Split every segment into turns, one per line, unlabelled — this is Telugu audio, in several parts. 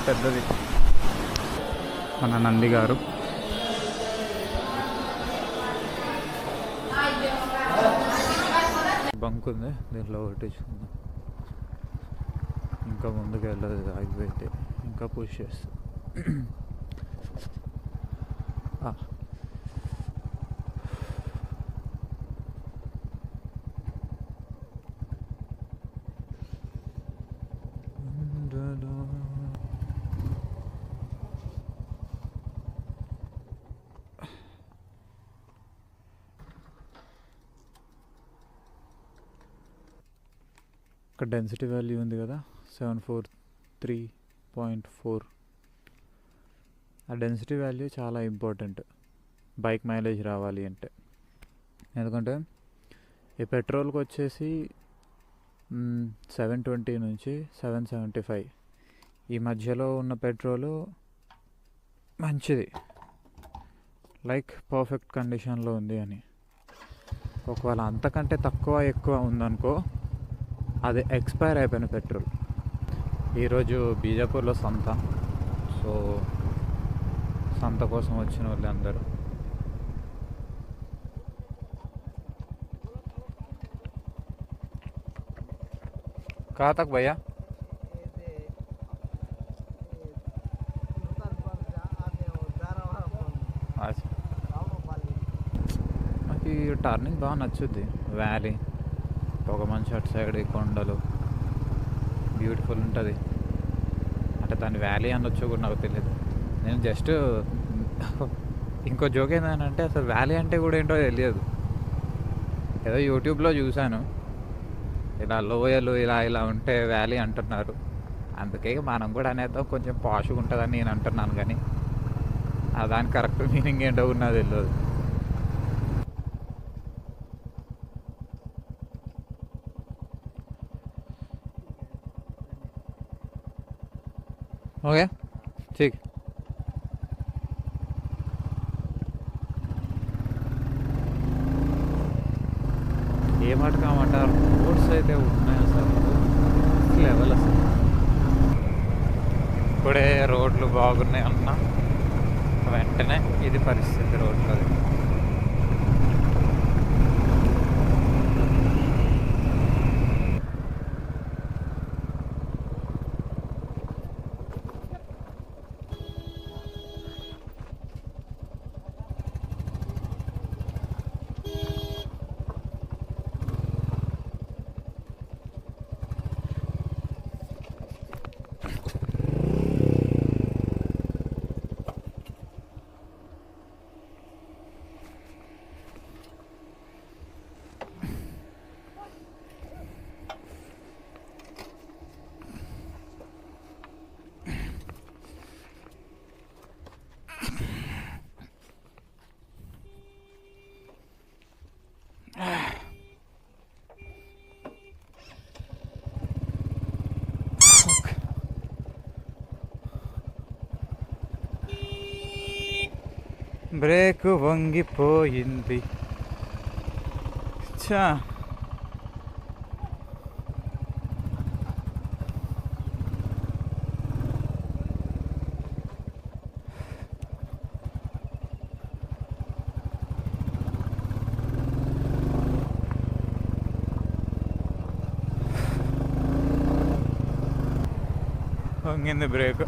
పెద్దది. మన నంది గారు బంక్ ఉంది, దీంట్లో కొట్టించుకుందాం. ఇంకా ముందుకు వెళ్ళదు, ఆగిపోయింది. ఇంకా పుష్ చేస్తా. ఇక్కడ డెన్సిటీ వాల్యూ ఉంది కదా, 743.4. ఆ డెన్సిటీ వాల్యూ చాలా ఇంపార్టెంట్ బైక్ మైలేజ్ రావాలి అంటే. ఎందుకంటే ఈ పెట్రోల్కి వచ్చేసి 720 నుంచి 775 ఈ మధ్యలో ఉన్న పెట్రోలు మంచిది, లైక్ పర్ఫెక్ట్ కండిషన్లో ఉంది అని. ఒకవేళ అంతకంటే తక్కువ ఎక్కువ ఉందనుకో, అది ఎక్స్పైర్ అయిపోయిన పెట్రోల్. ఈరోజు బీజాపూర్లో సంత, సో సంత కోసం వచ్చిన వాళ్ళు అందరూ. कहाँ तक भैया? నాకు ఈ టర్నింగ్ బాగా నచ్చుద్ది. వ్యాలీ, ఒక మంచి అటు సైడ్ ఈ కొండలు బ్యూటిఫుల్ ఉంటుంది. అంటే దాని వ్యాలీ అనొచ్చు కూడా నాకు తెలియదు. నేను జస్ట్ ఇంకో జోక్ ఏంటంటే, అసలు వ్యాలీ అంటే కూడా ఏంటో తెలియదు. ఏదో యూట్యూబ్లో చూశాను, ఇలా లోయలు ఇలా ఇలా ఉంటే వ్యాలీ అంటున్నారు. అందుకే మనం కూడా అనేద్దాం, కొంచెం పాష్గా ఉంటుందని నేను అంటున్నాను. కానీ దాని కరెక్ట్ మీనింగ్ ఏంటో ఉన్నది తెలియదు. ఓకే ठीक. ఏమాట కామాట రోడ్స్ అయితే ఉన్నాయి అసలు లెవెల్. అసలు ఇప్పుడే రోడ్లు బాగున్నాయి అన్నా వెంటనే ఇది పరిస్థితి రోడ్లది. బ్రేక్ వంగిపోయింది. చా వంగింది బ్రేక్.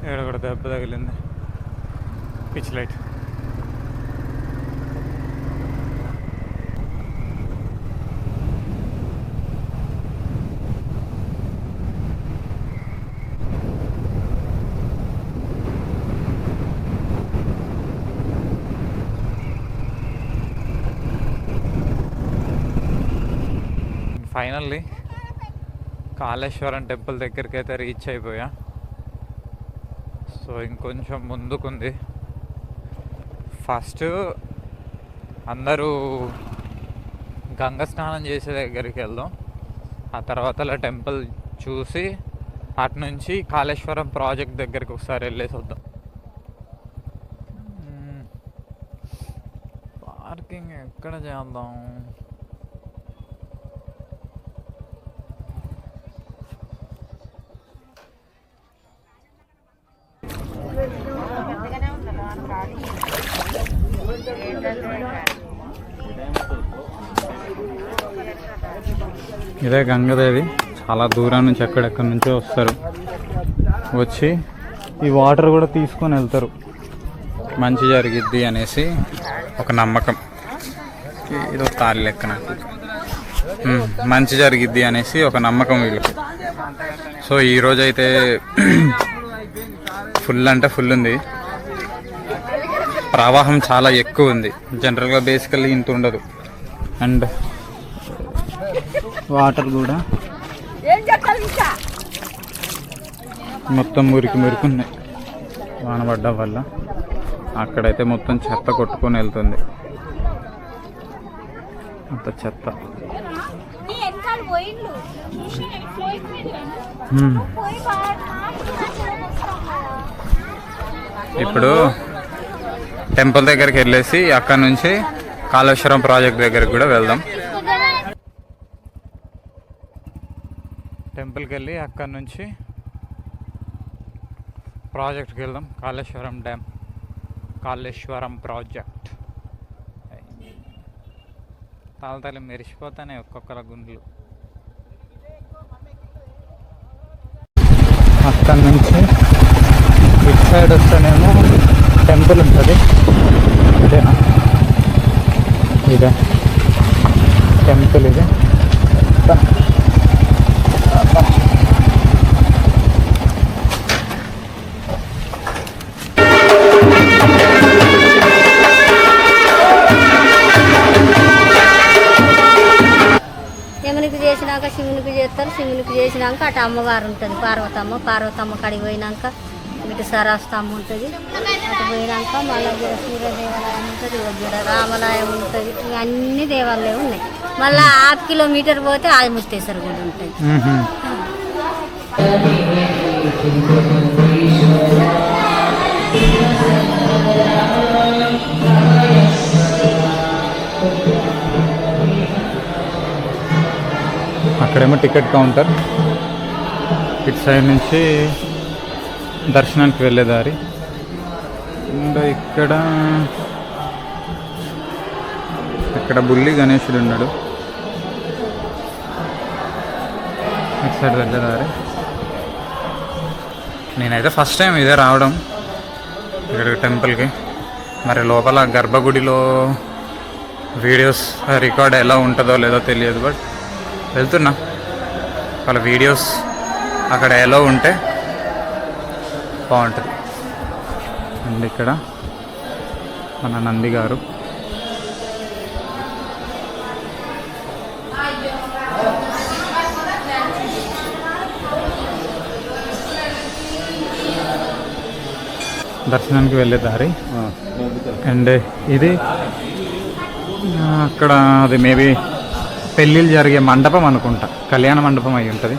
ఇక్కడ కూడా దెబ్బ తగిలింది, pitch light. Finally Kaleshwaram temple దగ్గరికి అయితే రీచ్ అయిపోయా. సో ఇంకొంచెం ముందుకుంది. ఫస్ట్ అందరూ గంగ స్నానం చేసే దగ్గరికి వెళ్దాం, ఆ తర్వాత అలా టెంపుల్ చూసి అటు నుంచి కాళేశ్వరం ప్రాజెక్ట్ దగ్గరికి ఒకసారి వెళ్ళేసి వద్దాం. పార్కింగ్ ఎక్కడ చేద్దాం? ఇదే గంగదేవి. చాలా దూరం నుంచి ఎక్కడెక్కడి నుంచో వస్తారు, వచ్చి ఈ వాటర్ కూడా తీసుకొని వెళ్తారు. మంచి జరిగిద్ది అనేసి ఒక నమ్మకం. ఇదో తాళి లెక్క నాకు మంచి జరిగిద్ది అనేసి ఒక నమ్మకం వీళ్ళకి. సో ఈరోజు అయితే ఫుల్ అంటే ఫుల్ ఉంది, ప్రవాహం చాలా ఎక్కువ ఉంది. జనరల్గా బేసికల్లీ ఇంత ఉండదు. అండ్ వాటర్ కూడా మొత్తం మురికి ఉన్నాయి వాన పడ్డం వల్ల. అక్కడైతే మొత్తం చెత్త కొట్టుకొని వెళ్తుంది, అంత చెత్త. ఇప్పుడు టెంపుల్ దగ్గరికి వెళ్ళేసి అక్కడ నుంచి కాళేశ్వరం ప్రాజెక్ట్ దగ్గరికి కూడా వెళ్దాం. టెంపుల్కి వెళ్ళి అక్కడ నుంచి ప్రాజెక్ట్కి వెళ్దాం. Kaleshwaram dam, Kaleshwaram project. తాళతాళి మెరిసిపోతానే ఒక్కొక్కల గుండ్లు. అక్కడ నుంచి ఇటు సైడ్ వస్తేనేమో టెంపుల్ ఉంటుంది. ఇదేనా? ఇదే టెంపుల్. ఇది
యమునికి చేసినాక శివునికి చేస్తారు. శివునికి చేసినాక అటు అమ్మవారు ఉంటుంది, పార్వతమ్మ కాడికి పోయినాక ఇటు సరాస్తమ్మ ఉంటుంది. అటు పోయినాక మళ్ళీ సూర్యదేవాలయం ఉంటుంది, రామలయం ఉంటుంది. అన్ని దేవాలయాలు ఉన్నాయి. మళ్ళీ 1/2 కిలోమీటర్ పోతే ఆదిముత్తేశ్వర గుడి ఉంటుంది.
అక్కడేమో టికెట్ కౌంటర్. ఇటు సైడ్ నుంచి దర్శనానికి వెళ్ళే దారి. అండ్ ఇక్కడ బుల్లి గణేశుడు ఉన్నాడు. ఇటు సైడ్ వెళ్ళే దారి. నేనైతే ఫస్ట్ టైం ఇదే రావడం ఇక్కడ టెంపుల్కి. మరి లోపల గర్భగుడిలో వీడియోస్ రికార్డ్ ఎలా ఉంటుందో లేదో తెలియదు, బట్ వెళ్తున్నా. వాళ్ళ వీడియోస్ అక్కడ ఎలా ఉంటే బాగుంటుంది. అండ్ ఇక్కడ మన నంది గారు. దర్శనానికి వెళ్ళే దారి. అండ్ ఇది అక్కడ అది మేబీ పెళ్ళిళ్ళు జరిగే మండపం అనుకుంటా, కళ్యాణ మండపం అయి ఉంటుంది.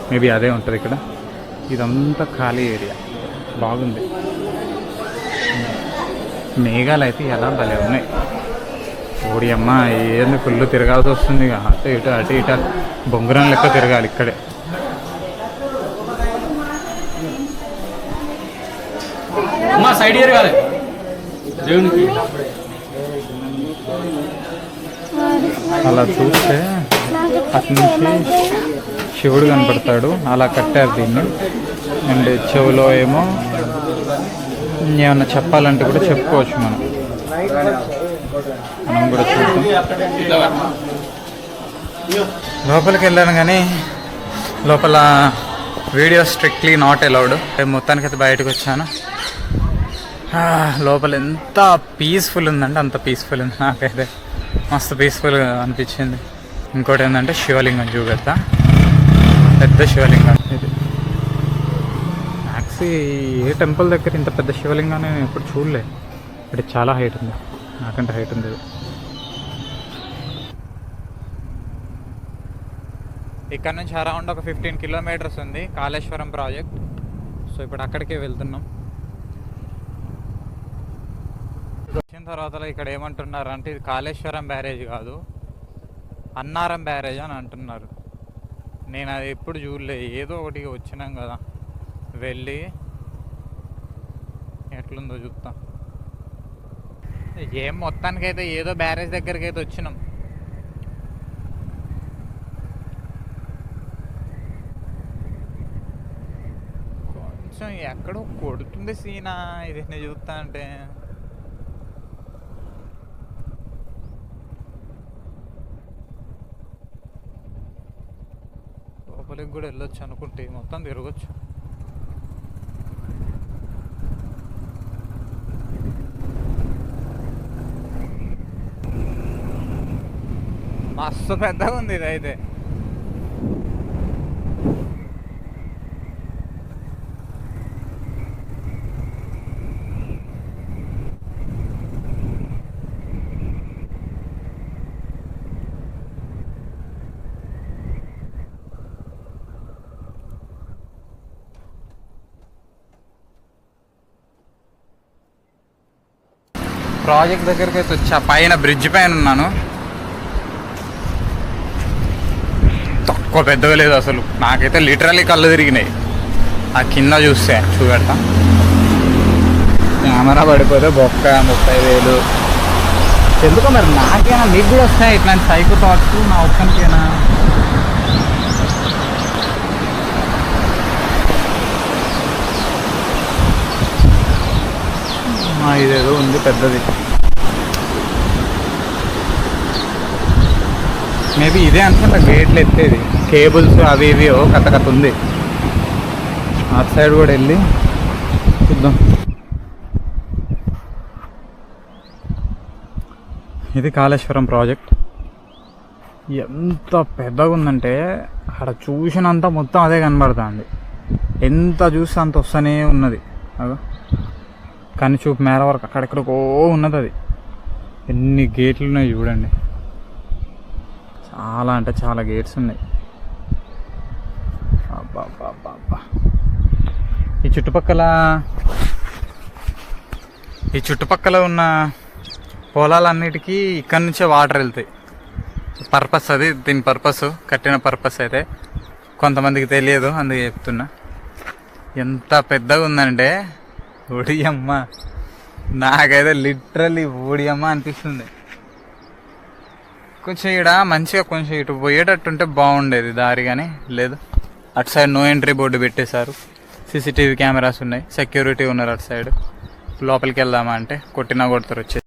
మేబీ అదే ఉంటుంది ఇక్కడ. ఇదంతా ఖాళీ ఏరియా, బాగుంది. మేఘాలు అయితే ఎలా భలే ఉన్నాయి. ఓడి అమ్మ, ఏంది ఫుల్ తిరగాల్సి వస్తుంది. అటు ఇటు బొంగురం లెక్క తిరగాలి ఇక్కడే.
సైడ్ తిరగాలి దేవునికి.
అలా చూస్తే అటు నుంచి శివుడు కనపడతాడు. అలా కట్టారు దీన్ని. అండ్ చెవులో ఏమో ఏమన్నా చెప్పాలంటే కూడా చెప్పుకోవచ్చు మనం కూడా చూద్దాం. లోపలికి వెళ్ళాను కానీ లోపల వీడియో స్ట్రిక్ట్లీ నాట్ అలౌడ్. మొత్తానికైతే బయటకు వచ్చాను. లోపల ఎంత పీస్ఫుల్ ఉందంటే అంత పీస్ఫుల్ ఉంది. నాకైతే మస్తు పీస్ఫుల్గా అనిపించింది. ఇంకోటి ఏంటంటే శివలింగం చూపెడతా. పెద్ద శివలింగం ఇది. మ్యాక్సీ ఏ టెంపుల్ దగ్గర ఇంత పెద్ద శివలింగాన్ని నేను ఎప్పుడు చూడలే. ఇది చాలా హైట్ ఉంది, నాకంటే హైట్ ఉంది. ఇక్కడ నుంచి అరౌండ్ ఒక 15 కిలోమీటర్స్ ఉంది కాళేశ్వరం ప్రాజెక్ట్. సో ఇప్పుడు అక్కడికే వెళ్తున్నాం. వచ్చిన తర్వాత ఇక్కడ ఏమంటున్నారు అంటే ఇది కాళేశ్వరం బ్యారేజ్ కాదు, అన్నారం బ్యారేజ్ అని అంటున్నారు. నేను అది ఎప్పుడు చూడలేదు. ఏదో ఒకటి వచ్చినాం కదా, వెళ్ళి ఎట్లుందో చూద్దాం. ఏం మొత్తానికైతే ఏదో బ్యారేజ్ దగ్గరికి అయితే వచ్చినాం. కొంచెం ఎక్కడో కొడుతుంది సీనా ఇది నేను చూస్తా అంటే. లోపలికి కూడా వెళ్ళొచ్చు అనుకుంటే మొత్తం తిరగచ్చు. మస్తు పెద్దగా ఉంది ఇది అయితే. ప్రాజెక్ట్ దగ్గరికి అయితే వచ్చా, పైన బ్రిడ్జ్ పైన ఉన్నాను. తక్కువ పెద్దగా లేదు అసలు, నాకైతే లిటరల్లీ కళ్ళు తిరిగినాయి ఆ కింద చూస్తే. చూపెడతా, కెమెరా పడిపోతే బొక్క 30,000. ఎందుకో మరి నాకేనా మీకు కూడా వస్తాయి ఇట్లాంటి సైకో థాట్స్? నా ఒక్కనికేనా? ఇదేదో ఉంది పెద్దది, మేబీ ఇదే అనుకుంటా గేట్లు ఎత్తేది. కేబుల్స్ అవి ఇవి కథ ఉంది. అటు సైడ్ కూడా వెళ్ళి చూద్దాం. ఇది కాళేశ్వరం ప్రాజెక్ట్. ఎంత పెద్దగా ఉందంటే అక్కడ చూసినంత మొత్తం అదే కనబడుతుంది. ఎంత చూస్తే అంత వస్తూనే ఉన్నది. అదో కానీ చూపు మేర వరకు అక్కడెక్కడికో ఉన్నది అది. ఎన్ని గేట్లు ఉన్నాయి చూడండి, చాలా అంటే చాలా గేట్స్ ఉన్నాయి. అబ్బా ఈ చుట్టుపక్కల ఉన్న పొలాలన్నిటికీ ఇక్కడి నుంచే వాటర్ వెళ్తాయి. పర్పస్ అది, దీని పర్పస్, కట్టిన పర్పస్ అయితే కొంతమందికి తెలియదు, అందుకే చెప్తున్నా. ఎంత పెద్దగా ఉందంటే ఓడియమ్మ, నాకైతే లిటరల్లీ ఓడియమ్మ అనిపిస్తుంది. కొంచెం ఇక్కడ మంచిగా కొంచెం ఇటు పోయేటట్టుంటే బాగుండేది దారి, కానీ లేదు. అటు సైడ్ నో ఎంట్రీ బోర్డు పెట్టేశారు. సీసీటీవీ కెమెరాస్ ఉన్నాయి, సెక్యూరిటీ ఉన్నారు అటు సైడ్. లోపలికి వెళ్దామా అంటే కొట్టినా కొడతారు వచ్చేసి.